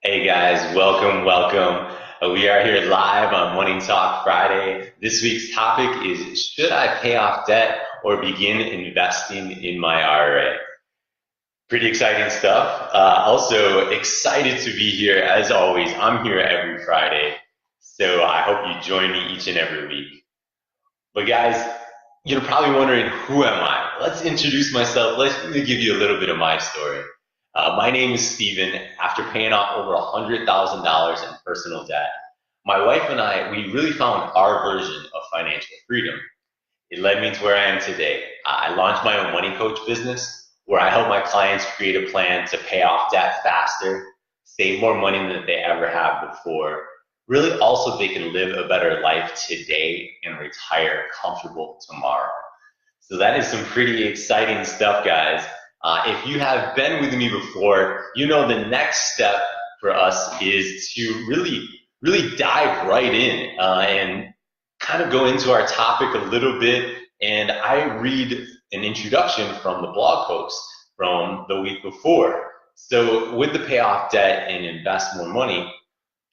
Hey guys, welcome. We are here live on Money Talk Friday. This week's topic is, should I pay off debt or begin investing in my IRA? Pretty exciting stuff. Also excited to be here. As always, I'm here every Friday. So I hope you join me each and every week. But guys, you're probably wondering, who am I? Let's introduce myself. Let me give you a little bit of my story. My name is Steven. After paying off over $100,000 in personal debt, my wife and I, we really found our version of financial freedom. It led me to where I am today. I launched my own money coach business where I help my clients create a plan to pay off debt faster, save more money than they ever have before. Really, also, they can live a better life today and retire comfortable tomorrow. So that is some pretty exciting stuff, guys. If you have been with me before, you know the next step for us is to really dive right in and kind of go into our topic a little bit. And I read an introduction from the blog post from the week before. So with the pay off debt and invest more money,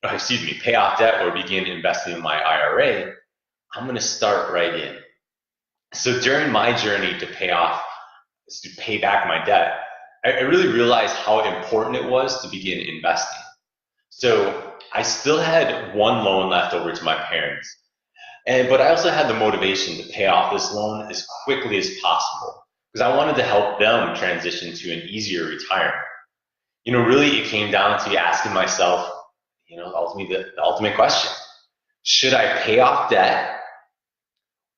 pay off debt or begin investing in my IRA, I'm going to start right in. So during my journey to pay back my debt, I really realized how important it was to begin investing. So I still had one loan left over to my parents, but I also had the motivation to pay off this loan as quickly as possible because I wanted to help them transition to an easier retirement. Really it came down to asking myself, the ultimate question: should I pay off debt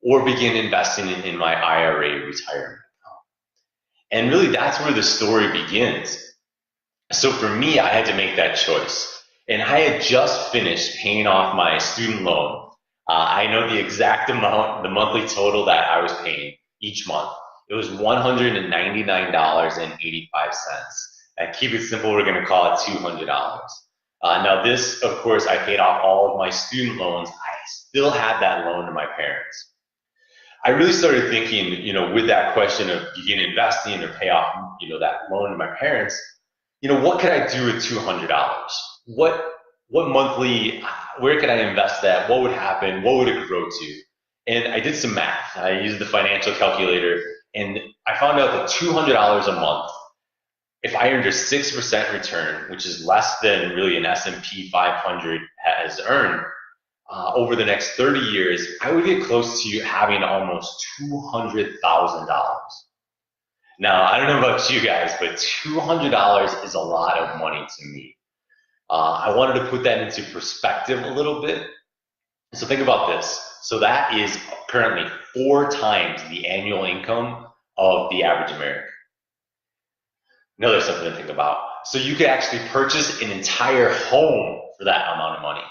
or begin investing in my IRA retirement? And really, that's where the story begins. So for me, I had to make that choice. And I had just finished paying off my student loan. I know the exact amount, the monthly total that I was paying each month. It was $199.85. And keep it simple, we're going to call it $200. Now this, of course, I paid off all of my student loans. I still had that loan to my parents. I really started thinking, with that question of begin investing or pay off, that loan to my parents, what could I do with $200? What monthly, where could I invest that? What would happen? What would it grow to? And I did some math. I used the financial calculator and I found out that $200 a month, if I earned a 6% return, which is less than really an S&P 500 has earned, over the next 30 years, I would get close to having almost $200,000. Now, I don't know about you guys, but $200 is a lot of money to me. I wanted to put that into perspective a little bit. So think about this. So that is currently 4 times the annual income of the average American. Another something to think about. So you could actually purchase an entire home for that amount of money.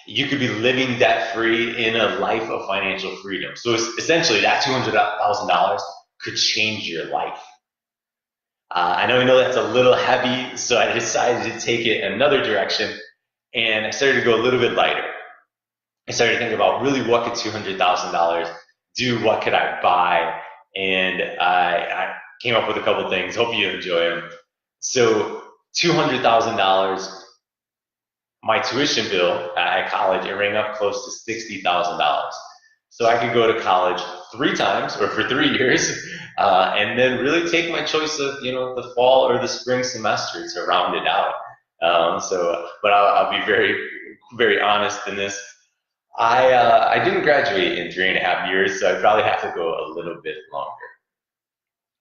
You could be living debt-free in a life of financial freedom. So essentially, that $200,000 could change your life. I know that's a little heavy, so I decided to take it another direction, and I started to go a little bit lighter. I started to think about really what could $200,000 do, what could I buy, and I came up with a couple things. Hope you enjoy them. So $200,000. My tuition bill at college, it rang up close to $60,000. So I could go to college 3 times or for 3 years, and then really take my choice of, the fall or the spring semester to round it out. But I'll be very, very honest in this. I didn't graduate in 3.5 years, so I probably have to go a little bit longer.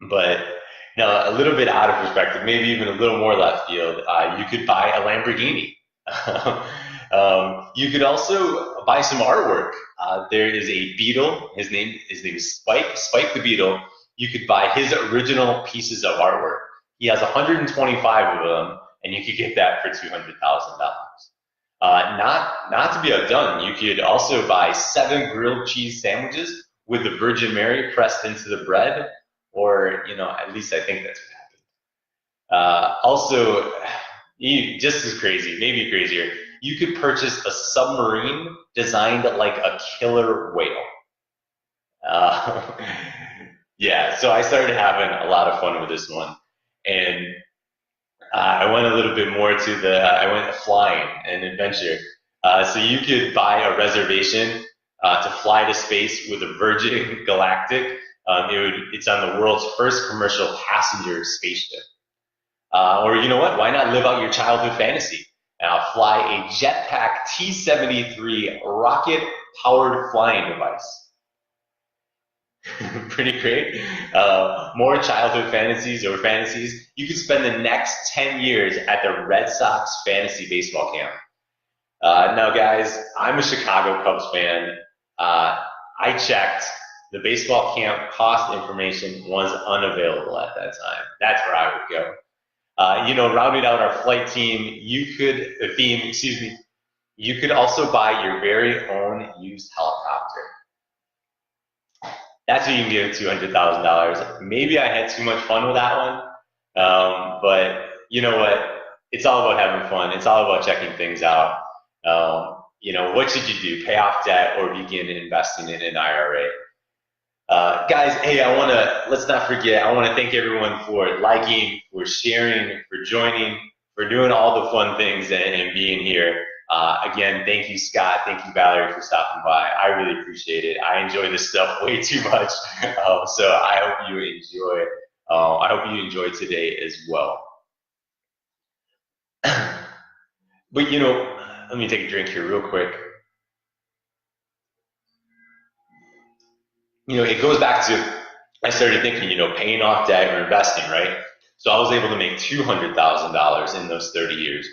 But now, a little bit out of perspective, maybe even a little more left field, you could buy a Lamborghini. You could also buy some artwork. There is a beetle. His name is Spike the Beetle. You could buy his original pieces of artwork. He has 125 of them, and you could get that for $200,000. Not to be outdone, you could also buy 7 grilled cheese sandwiches with the Virgin Mary pressed into the bread, or at least I think that's what happened. Also, just as crazy, maybe crazier, you could purchase a submarine designed like a killer whale. Yeah, so I started having a lot of fun with this one. And I went a little bit more to I went flying and adventure. So you could buy a reservation to fly to space with a Virgin Galactic. It's on the world's first commercial passenger spaceship. Or you know what? Why not live out your childhood fantasy? Fly a jetpack T-73 rocket-powered flying device. Pretty great. More childhood fantasies. You could spend the next 10 years at the Red Sox fantasy baseball camp. Now, guys, I'm a Chicago Cubs fan. I checked. The baseball camp cost information was unavailable at that time. That's where I would go. Rounding out our flight team, you could also buy your very own used helicopter. That's what you can get with $200,000. Maybe I had too much fun with that one, but you know what? It's all about having fun. It's all about checking things out. What should you do? Pay off debt or begin investing in an IRA? Guys, hey, let's not forget, I want to thank everyone for liking, for sharing, for joining, for doing all the fun things and being here. Again, thank you, Scott. Thank you, Valerie, for stopping by. I really appreciate it. I enjoy this stuff way too much. So I hope you enjoy. I hope you enjoy today as well. But let me take a drink here real quick. It goes back to, I started thinking, paying off debt or investing, right? So I was able to make $200,000 in those 30 years.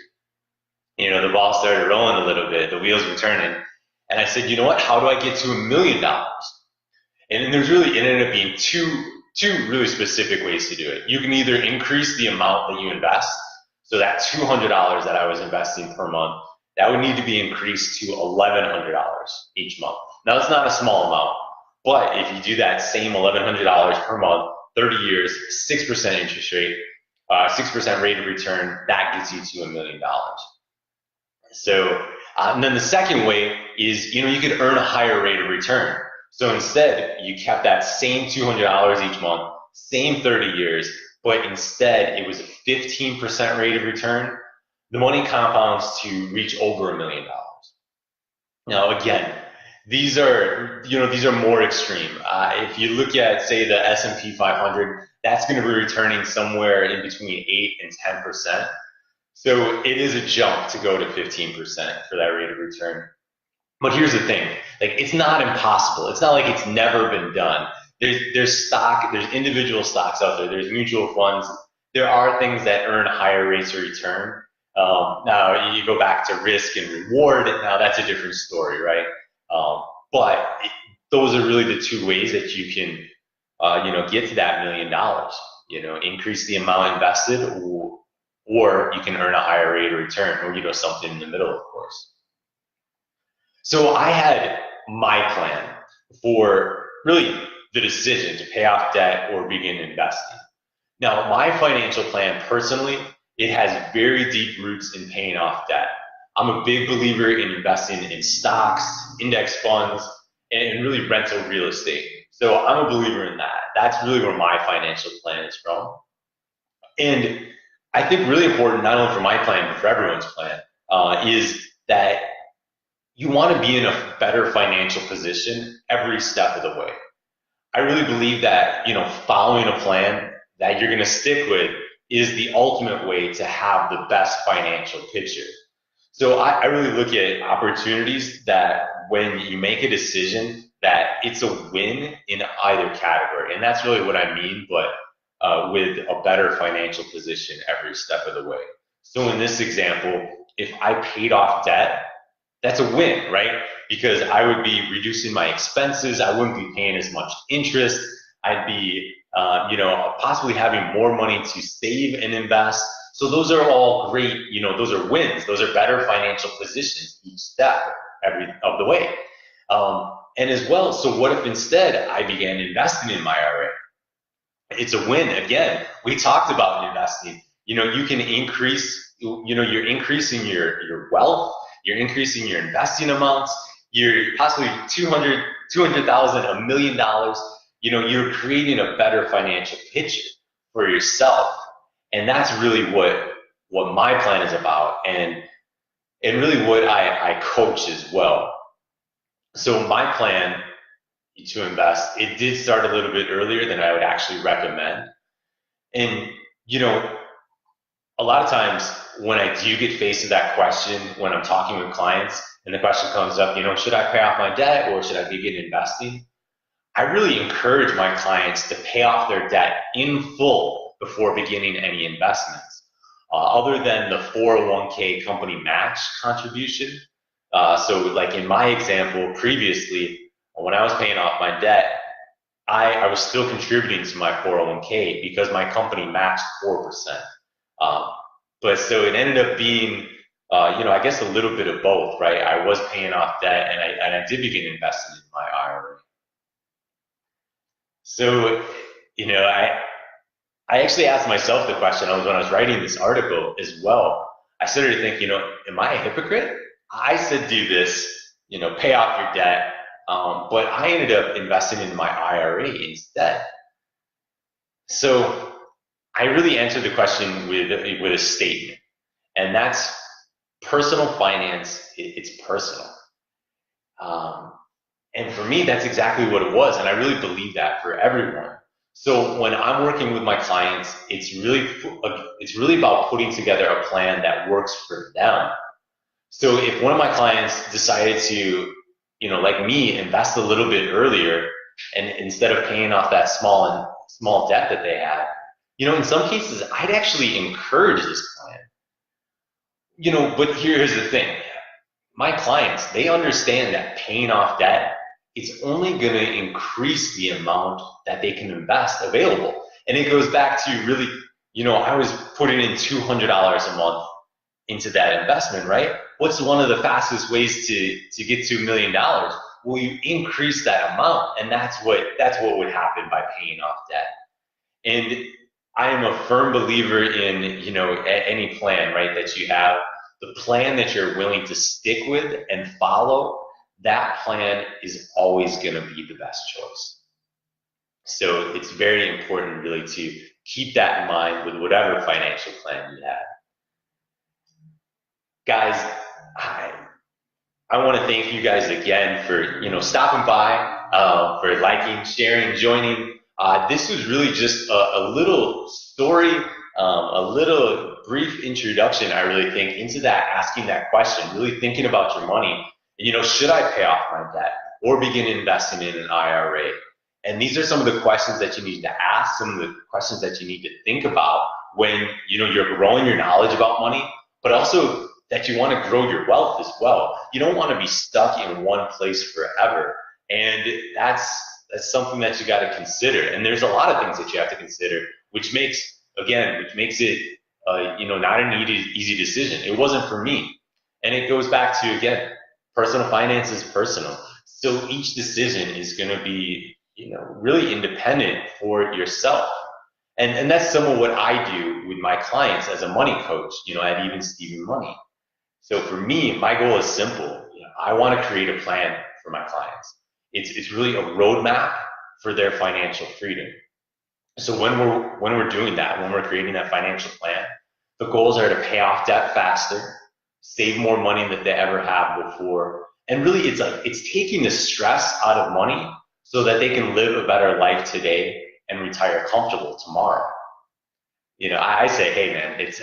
The ball started rolling a little bit, the wheels were turning, and I said, you know what, how do I get to $1 million? And it ended up being two really specific ways to do it. You can either increase the amount that you invest, so that $200 that I was investing per month, that would need to be increased to $1,100 each month. Now, it's not a small amount, but if you do that same $1,100 per month, 30 years, 6% interest rate, 6% rate of return, that gets you to $1 million. So, and then the second way is, you could earn a higher rate of return. So instead, you kept that same $200 each month, same 30 years, but instead it was a 15% rate of return. The money compounds to reach over $1 million. Now, again, these are more extreme. If you look at, say, the S&P 500, that's going to be returning somewhere in between 8 and 10%. So it is a jump to go to 15% for that rate of return. But here's the thing, it's not impossible. It's not like it's never been done. There's individual stocks out there, there's mutual funds. There are things that earn higher rates of return. Now you go back to risk and reward, now that's a different story, right? But those are really the two ways that you can, get to that $1 million. Increase the amount invested, or you can earn a higher rate of return, or something in the middle, of course. So I had my plan for really the decision to pay off debt or begin investing. Now, my financial plan personally, it has very deep roots in paying off debt. I'm a big believer in investing in stocks, index funds, and really rental real estate. So I'm a believer in that. That's really where my financial plan is from. And I think really important, not only for my plan, but for everyone's plan, is that you want to be in a better financial position every step of the way. I really believe that, following a plan that you're going to stick with is the ultimate way to have the best financial picture. So I really look at opportunities that when you make a decision that it's a win in either category. And that's really what I mean, but with a better financial position every step of the way. So in this example, if I paid off debt, that's a win, right? Because I would be reducing my expenses. I wouldn't be paying as much interest. I'd be, possibly having more money to save and invest. So those are all great, those are wins. Those are better financial positions each step of the way. And as well, so what if instead I began investing in my IRA? It's a win. Again, we talked about investing. You can increase, you're increasing your wealth, you're increasing your investing amounts, you're possibly $200,000, $1 million. You're creating a better financial picture for yourself. And that's really what what my plan is about, and really what I coach as well. So my plan to invest, it did start a little bit earlier than I would actually recommend. And, you know, a lot of times when I do get faced with that question, when I'm talking with clients and the question comes up, you know, should I pay off my debt or should I begin investing? I really encourage my clients to pay off their debt in full before beginning any investments, other than the 401k company match contribution. So like in my example previously, when I was paying off my debt, I was still contributing to my 401k because my company matched 4%. But so it ended up being, you know, I guess a little bit of both, right? I was paying off debt and I did begin investing in my IRA. So, you know, I actually asked myself the question when I was writing this article as well. I started to think, you know, am I a hypocrite? I said do this, you know, pay off your debt, but I ended up investing in my IRA instead. So I really answered the question with a statement, and that's personal finance. It's personal. And for me, that's exactly what it was. And I really believe that for everyone. So when I'm working with my clients, it's really about putting together a plan that works for them. So if one of my clients decided to, you know, like me, invest a little bit earlier, and instead of paying off that small debt that they had, you know, in some cases, I'd actually encourage this plan. You know, but here's the thing. My clients, they understand that paying off debt, it's only going to increase the amount that they can invest available. And it goes back to really, you know, I was putting in $200 a month into that investment, right? What's one of the fastest ways to get to $1 million? Well, you increase that amount, and that's what would happen by paying off debt. And I am a firm believer in, you know, any plan, right, that you have, the plan that you're willing to stick with and follow, that plan is always going to be the best choice. So it's very important really to keep that in mind with whatever financial plan you have. Guys, I want to thank you guys again for, you know, stopping by, for liking, sharing, joining. This was really just a little story, a little brief introduction, I really think, into that, asking that question, really thinking about your money. You know, should I pay off my debt or begin investing in an IRA? And these are some of the questions that you need to ask, some of the questions that you need to think about when, you know, you're growing your knowledge about money, but also that you want to grow your wealth as well. You don't want to be stuck in one place forever. And that's something that you got to consider. And there's a lot of things that you have to consider, which makes it, you know, not an easy decision. It wasn't for me. And it goes back to, again, personal finance is personal. So each decision is going to be, you know, really independent for yourself. And that's some of what I do with my clients as a money coach, you know, at Even Steven Money. So for me, my goal is simple. You know, I want to create a plan for my clients. It's really a roadmap for their financial freedom. So when we're doing that, when we're creating that financial plan, the goals are to pay off debt faster, save more money than they ever have before, and really it's taking the stress out of money so that they can live a better life today and retire comfortable tomorrow. You know, I say, hey man, it's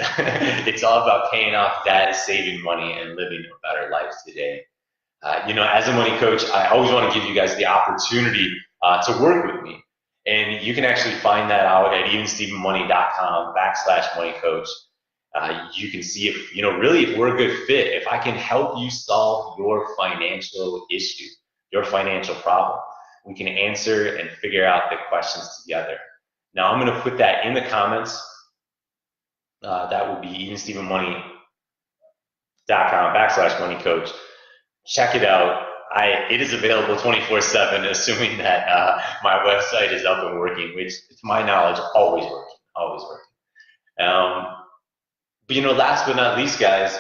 all about paying off debt, saving money, and living a better life today. You know, as a money coach, I always want to give you guys the opportunity to work with me. And you can actually find that out at evenstevenmoney.com/moneycoach. You can see if, you know, really if we're a good fit, if I can help you solve your financial issue, your financial problem. We can answer and figure out the questions together. Now I'm going to put that in the comments. That will be evenstevenmoney.com/moneycoach. Check it out. It is available 24/7, assuming that my website is up and working, which, to my knowledge, always working. But you know, last but not least, guys,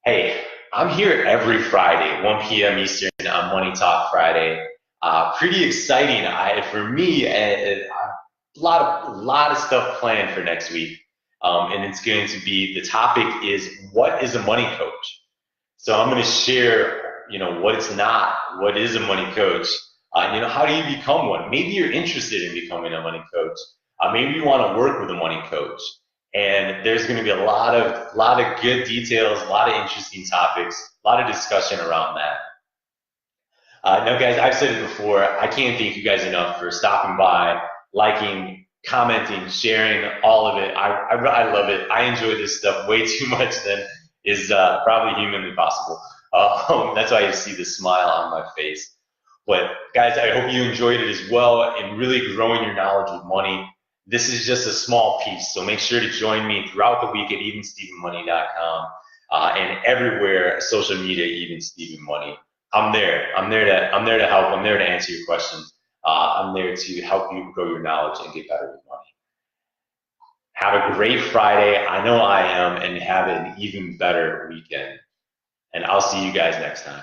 hey, I'm here every Friday, 1 p.m. Eastern on Money Talk Friday. Pretty exciting for me. A lot of stuff planned for next week. And it's going to be, the topic is, what is a money coach? So I'm going to share, what it's not, what is a money coach, how do you become one? Maybe you're interested in becoming a money coach. Maybe you want to work with a money coach. And there's going to be a lot of good details, a lot of interesting topics, a lot of discussion around that. Now, guys, I've said it before. I can't thank you guys enough for stopping by, liking, commenting, sharing, all of it. I love it. I enjoy this stuff way too much than is probably humanly possible. That's why you see the smile on my face. But guys, I hope you enjoyed it as well and really growing your knowledge of money. This is just a small piece, so make sure to join me throughout the week at evenstevenmoney.com and everywhere social media, Even Steven Money. I'm there. I'm there to help. I'm there to answer your questions. I'm there to help you grow your knowledge and get better with money. Have a great Friday. I know I am, and have an even better weekend. And I'll see you guys next time.